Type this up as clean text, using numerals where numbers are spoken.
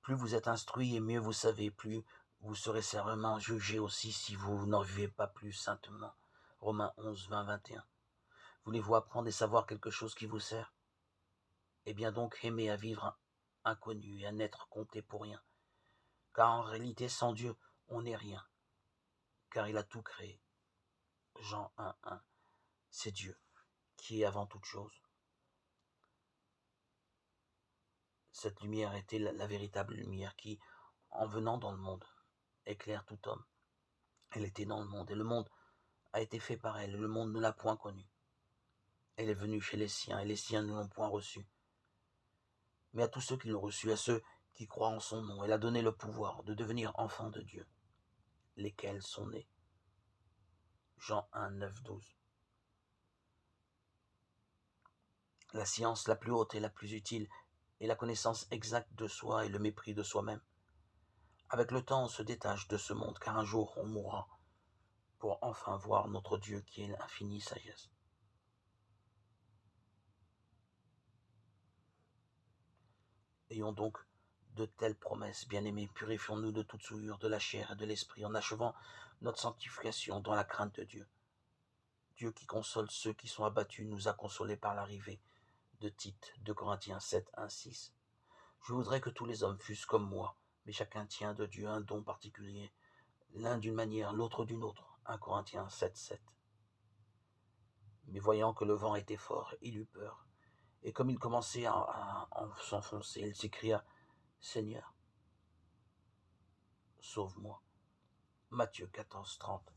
Plus vous êtes instruits et mieux vous savez, plus vous serez sévèrement jugés aussi si vous n'en vivez pas plus saintement. Romains 11, 20, 21. Voulez-vous apprendre et savoir quelque chose qui vous sert? Eh bien donc, aimez à vivre inconnu et à n'être compté pour rien. Car en réalité, sans Dieu, on n'est rien, car il a tout créé. Jean 1, 1. C'est Dieu qui est avant toute chose. Cette lumière était la véritable lumière qui, en venant dans le monde, éclaire tout homme. Elle était dans le monde, et le monde a été fait par elle, et le monde ne l'a point connue. Elle est venue chez les siens, et les siens ne l'ont point reçue. Mais à tous ceux qui l'ont reçue, à ceux qui croient en son nom, elle a donné le pouvoir de devenir enfants de Dieu, lesquels sont nés. Jean 1, 9, 12. La science la plus haute et la plus utile est la connaissance exacte de soi et le mépris de soi-même. Avec le temps, on se détache de ce monde, car un jour on mourra pour enfin voir notre Dieu qui est l'infinie sagesse. Ayons donc de telles promesses, bien-aimés, purifions-nous de toute souillure de la chair et de l'esprit, en achevant notre sanctification dans la crainte de Dieu. Dieu qui console ceux qui sont abattus nous a consolés par l'arrivée de Tite, 2 Corinthiens 7, 1, 6. Je voudrais que tous les hommes fussent comme moi, mais chacun tient de Dieu un don particulier, l'un d'une manière, l'autre d'une autre. 1 Corinthiens 7, 7. Mais voyant que le vent était fort, il eut peur, et comme il commençait à s'enfoncer, il s'écria, Seigneur, sauve-moi. Matthieu 14, 30.